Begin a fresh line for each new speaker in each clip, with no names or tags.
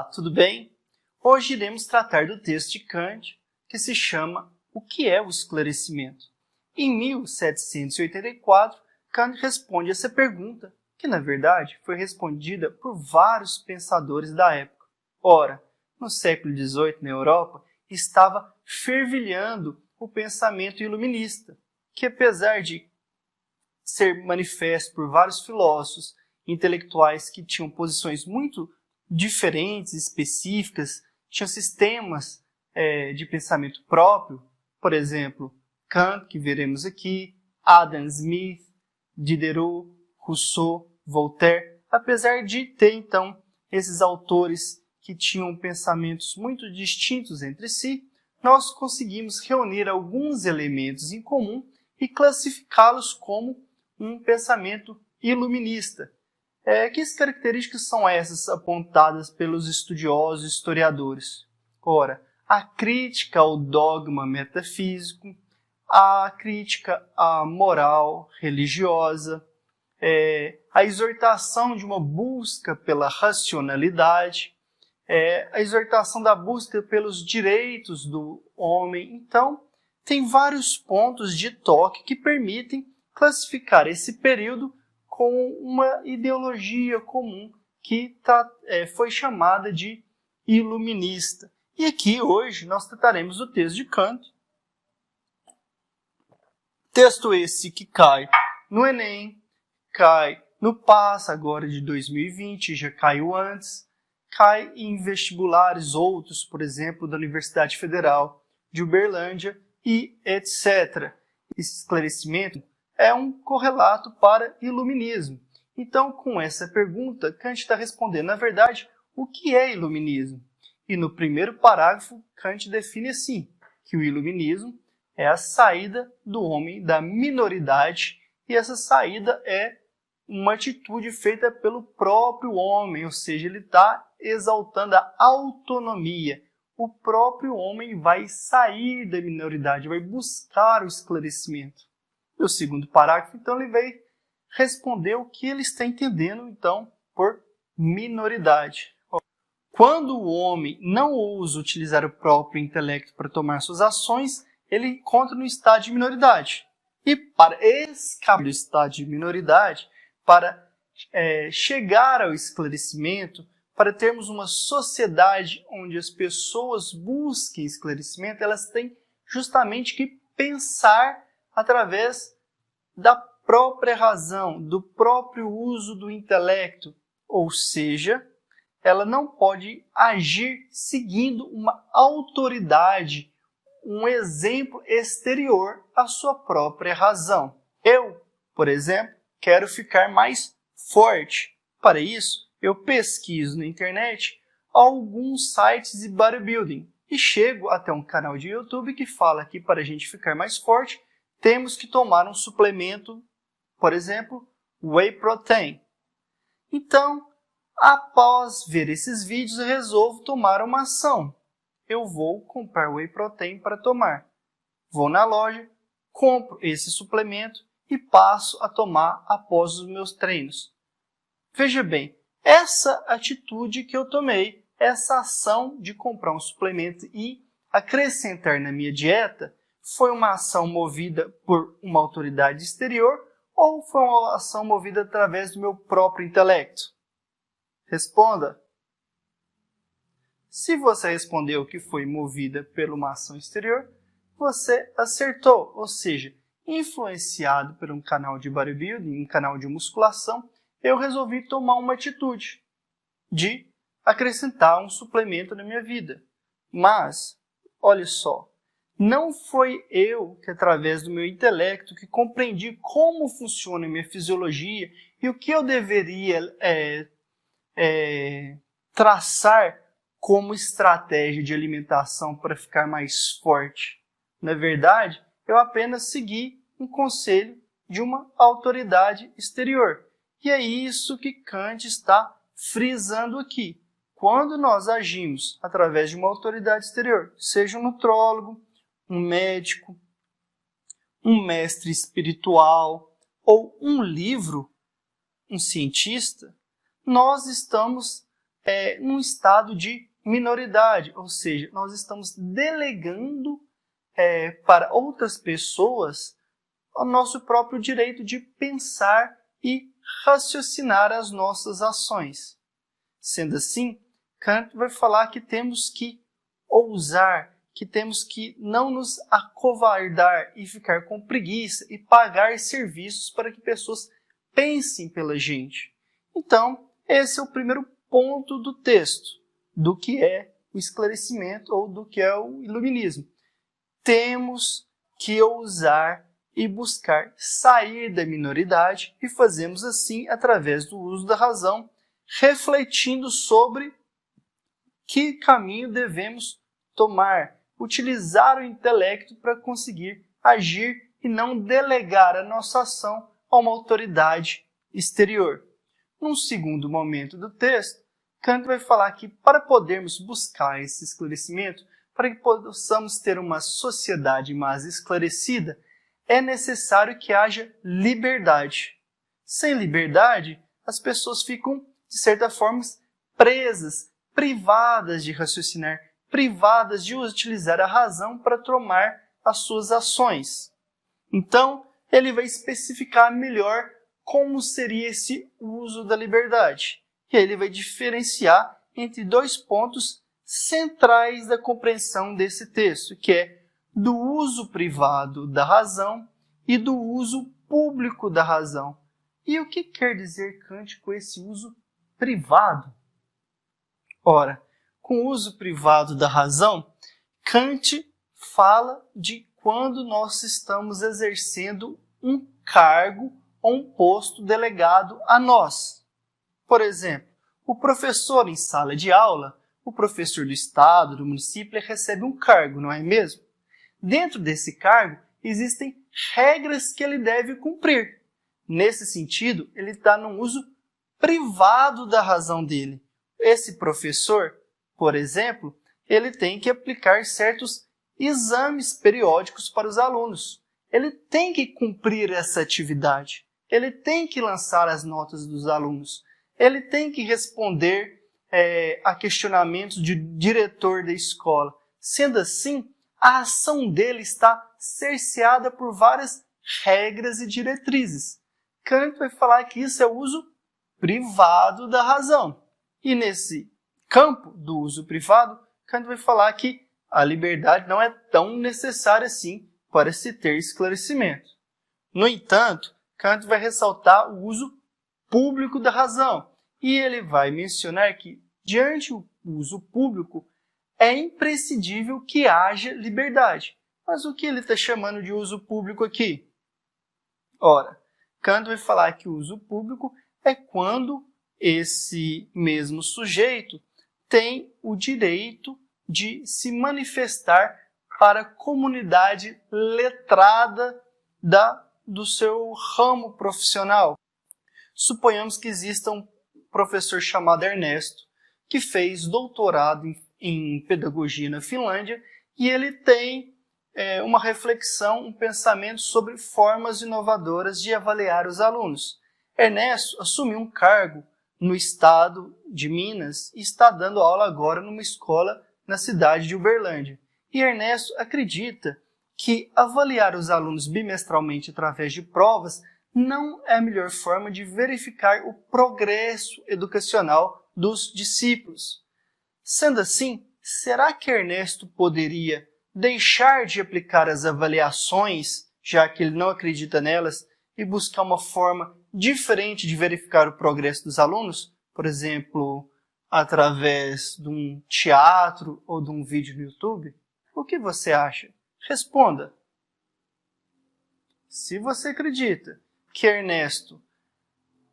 Olá, tudo bem? Hoje iremos tratar do texto de Kant, que se chama O que é o esclarecimento? Em 1784, Kant responde essa pergunta, que na verdade foi respondida por vários pensadores da época. Ora, no século XVIII, na Europa, estava fervilhando o pensamento iluminista, que apesar de ser manifesto por vários filósofos intelectuais que tinham posições muito diferentes, específicas, tinham sistemas de pensamento próprio, por exemplo, Kant, que veremos aqui, Adam Smith, Diderot, Rousseau, Voltaire, apesar de ter, então, esses autores que tinham pensamentos muito distintos entre si, nós conseguimos reunir alguns elementos em comum e classificá-los como um pensamento iluminista. Que características são essas apontadas pelos estudiosos e historiadores? Ora, a crítica ao dogma metafísico, a crítica à moral religiosa, a exortação de uma busca pela racionalidade, a exortação da busca pelos direitos do homem. Então, tem vários pontos de toque que permitem classificar esse período com uma ideologia comum que foi chamada de iluminista. E aqui, hoje, nós trataremos do texto de Kant. Texto esse que cai no Enem, cai no PAS, agora de 2020, já caiu antes, cai em vestibulares outros, por exemplo, da Universidade Federal de Uberlândia e etc. Esse esclarecimento é um correlato para iluminismo. Então, com essa pergunta, Kant está respondendo, na verdade, o que é iluminismo? E no primeiro parágrafo, Kant define assim, que o iluminismo é a saída do homem da minoridade, e essa saída é uma atitude feita pelo próprio homem, ou seja, ele está exaltando a autonomia. O próprio homem vai sair da minoridade, vai buscar o esclarecimento. E o segundo parágrafo, então, ele vai responder o que ele está entendendo, então, por minoridade. Quando o homem não ousa utilizar o próprio intelecto para tomar suas ações, ele encontra no estado de minoridade. E para escapar do estado de minoridade, para chegar ao esclarecimento, para termos uma sociedade onde as pessoas busquem esclarecimento, elas têm justamente que pensar através da própria razão, do próprio uso do intelecto. Ou seja, ela não pode agir seguindo uma autoridade, um exemplo exterior à sua própria razão. Eu, por exemplo, quero ficar mais forte. Para isso, eu pesquiso na internet alguns sites de bodybuilding e chego até um canal de YouTube que fala que para a gente ficar mais forte, temos que tomar um suplemento, por exemplo, Whey Protein. Então, após ver esses vídeos, eu resolvo tomar uma ação. Eu vou comprar Whey Protein para tomar. Vou na loja, compro esse suplemento e passo a tomar após os meus treinos. Veja bem, essa atitude que eu tomei, essa ação de comprar um suplemento e acrescentar na minha dieta, foi uma ação movida por uma autoridade exterior ou foi uma ação movida através do meu próprio intelecto? Responda. Se você respondeu que foi movida por uma ação exterior, você acertou, ou seja, influenciado por um canal de bodybuilding, um canal de musculação, eu resolvi tomar uma atitude de acrescentar um suplemento na minha vida. Mas, olha só, não foi eu que, através do meu intelecto, que compreendi como funciona a minha fisiologia e o que eu deveria traçar como estratégia de alimentação para ficar mais forte. Na verdade, eu apenas segui um conselho de uma autoridade exterior. E é isso que Kant está frisando aqui. Quando nós agimos através de uma autoridade exterior, seja um nutrólogo, um médico, um mestre espiritual ou um livro, um cientista, nós estamos num estado de minoridade, ou seja, nós estamos delegando para outras pessoas o nosso próprio direito de pensar e raciocinar as nossas ações. Sendo assim, Kant vai falar que temos que ousar, que temos que não nos acovardar e ficar com preguiça e pagar serviços para que pessoas pensem pela gente. Então, esse é o primeiro ponto do texto, do que é o esclarecimento ou do que é o iluminismo. Temos que ousar e buscar sair da minoridade e fazemos assim através do uso da razão, refletindo sobre que caminho devemos tomar, utilizar o intelecto para conseguir agir e não delegar a nossa ação a uma autoridade exterior. Num segundo momento do texto, Kant vai falar que para podermos buscar esse esclarecimento, para que possamos ter uma sociedade mais esclarecida, é necessário que haja liberdade. Sem liberdade, as pessoas ficam, de certa forma, presas, privadas de raciocinar, privadas de utilizar a razão para tomar as suas ações. Então, ele vai especificar melhor como seria esse uso da liberdade. E aí ele vai diferenciar entre dois pontos centrais da compreensão desse texto, que é do uso privado da razão e do uso público da razão. E o que quer dizer Kant com esse uso privado? Ora, com o uso privado da razão, Kant fala de quando nós estamos exercendo um cargo ou um posto delegado a nós. Por exemplo, o professor em sala de aula, o professor do estado, do município, ele recebe um cargo, não é mesmo? Dentro desse cargo, existem regras que ele deve cumprir. Nesse sentido, ele está num uso privado da razão dele. Esse professor, por exemplo, ele tem que aplicar certos exames periódicos para os alunos. Ele tem que cumprir essa atividade. Ele tem que lançar as notas dos alunos. Ele tem que responder a questionamentos de diretor da escola. Sendo assim, a ação dele está cerceada por várias regras e diretrizes. Kant vai falar que isso é o uso privado da razão. E nesse campo do uso privado, Kant vai falar que a liberdade não é tão necessária assim para se ter esclarecimento. No entanto, Kant vai ressaltar o uso público da razão. E ele vai mencionar que, diante do uso público, é imprescindível que haja liberdade. Mas o que ele está chamando de uso público aqui? Ora, Kant vai falar que o uso público é quando esse mesmo sujeito tem o direito de se manifestar para a comunidade letrada do seu ramo profissional. Suponhamos que exista um professor chamado Ernesto, que fez doutorado em pedagogia na Finlândia, e ele tem uma reflexão, um pensamento sobre formas inovadoras de avaliar os alunos. Ernesto assumiu um cargo no estado de Minas e está dando aula agora numa escola na cidade de Uberlândia. E Ernesto acredita que avaliar os alunos bimestralmente através de provas não é a melhor forma de verificar o progresso educacional dos discípulos. Sendo assim, será que Ernesto poderia deixar de aplicar as avaliações, já que ele não acredita nelas, e buscar uma forma diferente de verificar o progresso dos alunos? Por exemplo, através de um teatro ou de um vídeo no YouTube? O que você acha? Responda. Se você acredita que Ernesto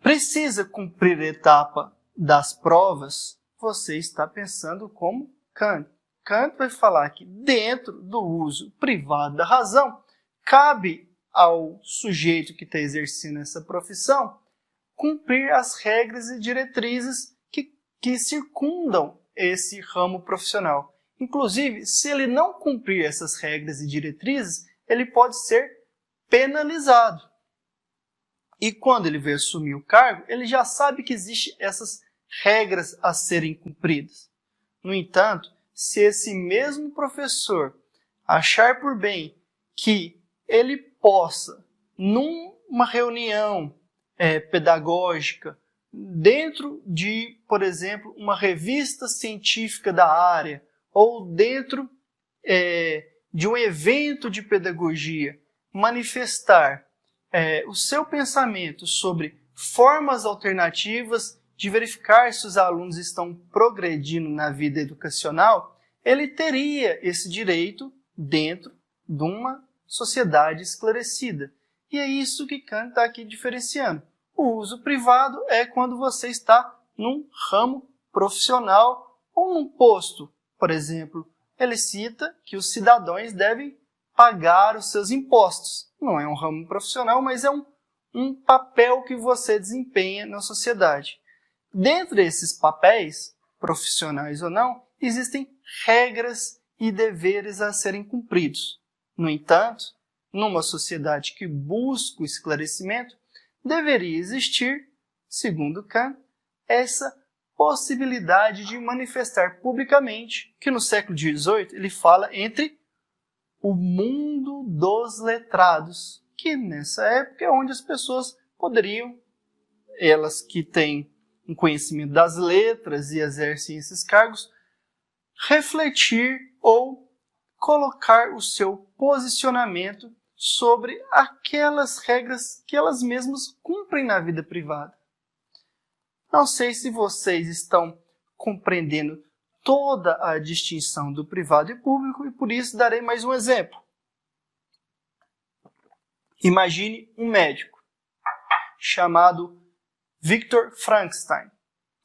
precisa cumprir a etapa das provas, você está pensando como Kant. Kant vai falar que dentro do uso privado da razão, cabe ao sujeito que está exercendo essa profissão cumprir as regras e diretrizes que circundam esse ramo profissional. Inclusive, se ele não cumprir essas regras e diretrizes, ele pode ser penalizado. E quando ele vai assumir o cargo, ele já sabe que existem essas regras a serem cumpridas. No entanto, se esse mesmo professor achar por bem que ele possa, numa reunião pedagógica, dentro de, por exemplo, uma revista científica da área, ou dentro de um evento de pedagogia, manifestar o seu pensamento sobre formas alternativas de verificar se os alunos estão progredindo na vida educacional, ele teria esse direito dentro de uma sociedade esclarecida. E é isso que Kant está aqui diferenciando. O uso privado é quando você está num ramo profissional ou num posto. Por exemplo, ele cita que os cidadãos devem pagar os seus impostos. Não é um ramo profissional, mas é um papel que você desempenha na sociedade. Dentro desses papéis, profissionais ou não, existem regras e deveres a serem cumpridos. No entanto, numa sociedade que busca o esclarecimento, deveria existir, segundo Kant, essa possibilidade de manifestar publicamente, que no século XVIII ele fala entre o mundo dos letrados, que nessa época é onde as pessoas poderiam, elas que têm um conhecimento das letras e exercem esses cargos, refletir ou colocar o seu posicionamento sobre aquelas regras que elas mesmas cumprem na vida privada. Não sei se vocês estão compreendendo toda a distinção do privado e público, e por isso darei mais um exemplo. Imagine um médico chamado Victor Frankenstein.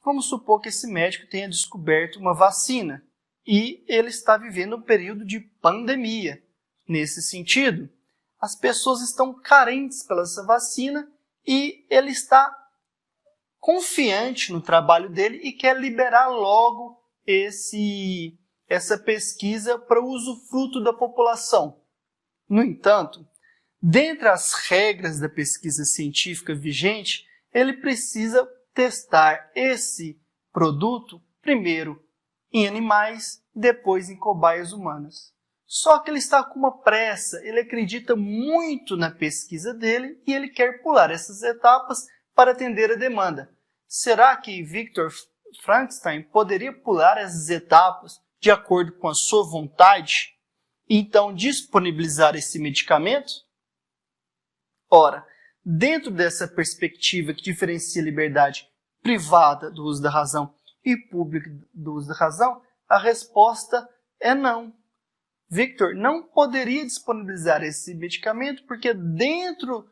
Vamos supor que esse médico tenha descoberto uma vacina e ele está vivendo um período de pandemia. Nesse sentido, as pessoas estão carentes pela essa vacina e ele está confiante no trabalho dele e quer liberar logo essa pesquisa para o usufruto da população. No entanto, dentre as regras da pesquisa científica vigente, ele precisa testar esse produto primeiro em animais, depois em cobaias humanas. Só que ele está com uma pressa, ele acredita muito na pesquisa dele e ele quer pular essas etapas para atender a demanda. Será que Victor Frankenstein poderia pular essas etapas de acordo com a sua vontade e então disponibilizar esse medicamento? Ora, dentro dessa perspectiva que diferencia a liberdade privada do uso da razão e pública do uso da razão, a resposta é não. Victor não poderia disponibilizar esse medicamento porque dentro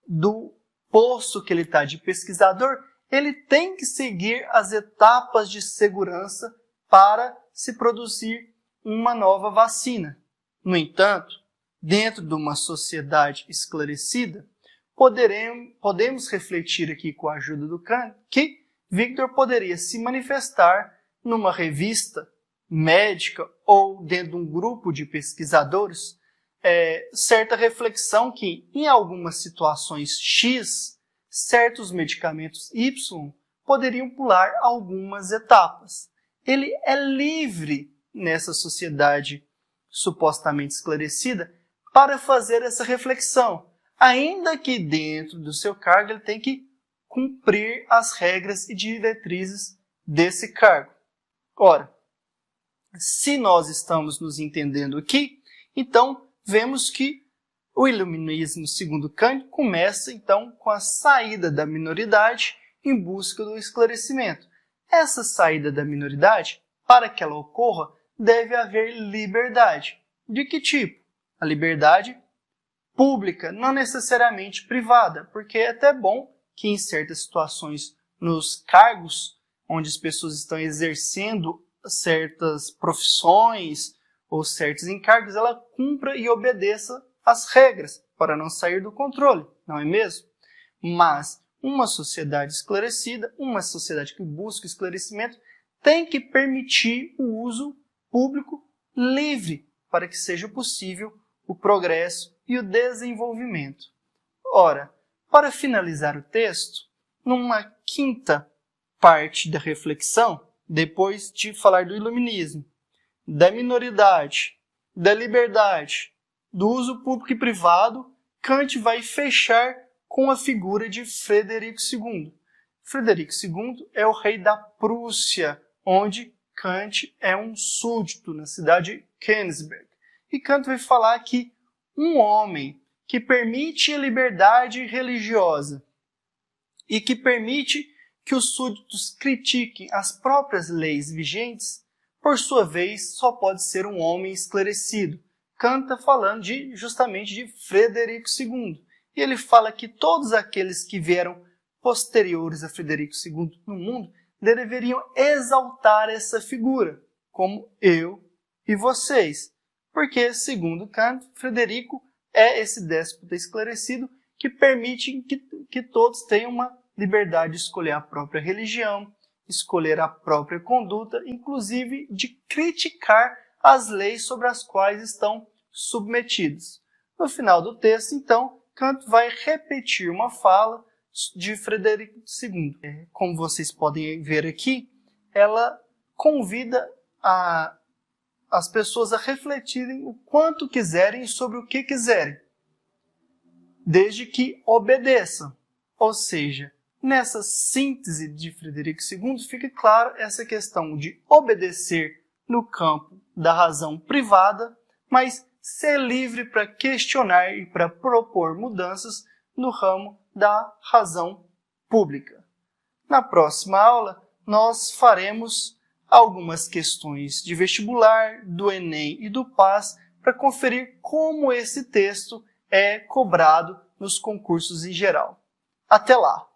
do posto que ele está de pesquisador, ele tem que seguir as etapas de segurança para se produzir uma nova vacina. No entanto, dentro de uma sociedade esclarecida, podemos refletir aqui com a ajuda do Kant que Victor poderia se manifestar numa revista médica ou dentro de um grupo de pesquisadores certa reflexão que, em algumas situações X, certos medicamentos Y poderiam pular algumas etapas. Ele é livre nessa sociedade supostamente esclarecida para fazer essa reflexão, ainda que dentro do seu cargo ele tem que cumprir as regras e diretrizes desse cargo. Ora, se nós estamos nos entendendo aqui, então vemos que o iluminismo, segundo Kant, começa então com a saída da minoridade em busca do esclarecimento. Essa saída da minoridade, para que ela ocorra, deve haver liberdade. De que tipo? A liberdade pública, não necessariamente privada, porque é até bom que em certas situações, nos cargos onde as pessoas estão exercendo certas profissões ou certos encargos, ela cumpra e obedeça às regras para não sair do controle, não é mesmo? Mas uma sociedade esclarecida, uma sociedade que busca esclarecimento, tem que permitir o uso público livre para que seja possível o progresso e o desenvolvimento. Ora, para finalizar o texto, numa quinta parte da reflexão, depois de falar do iluminismo, da minoridade, da liberdade, do uso público e privado, Kant vai fechar com a figura de Frederico II. Frederico II é o rei da Prússia, onde Kant é um súdito, na cidade de Königsberg. E Kant vai falar que um homem que permite a liberdade religiosa e que permite que os súditos critiquem as próprias leis vigentes, por sua vez, só pode ser um homem esclarecido. Kant está falando justamente de Frederico II. E ele fala que todos aqueles que vieram posteriores a Frederico II no mundo deveriam exaltar essa figura, como eu e vocês. Porque, segundo Kant, Frederico é esse déspota esclarecido que permite que todos tenham uma liberdade de escolher a própria religião, escolher a própria conduta, inclusive de criticar as leis sobre as quais estão submetidos. No final do texto, então, Kant vai repetir uma fala de Frederico II. Como vocês podem ver aqui, ela convida as pessoas a refletirem o quanto quiserem sobre o que quiserem, desde que obedeçam. Ou seja, nessa síntese de Frederico II fica claro essa questão de obedecer no campo da razão privada, mas ser livre para questionar e para propor mudanças no ramo da razão pública. Na próxima aula, nós faremos algumas questões de vestibular, do Enem e do PAS para conferir como esse texto é cobrado nos concursos em geral. Até lá!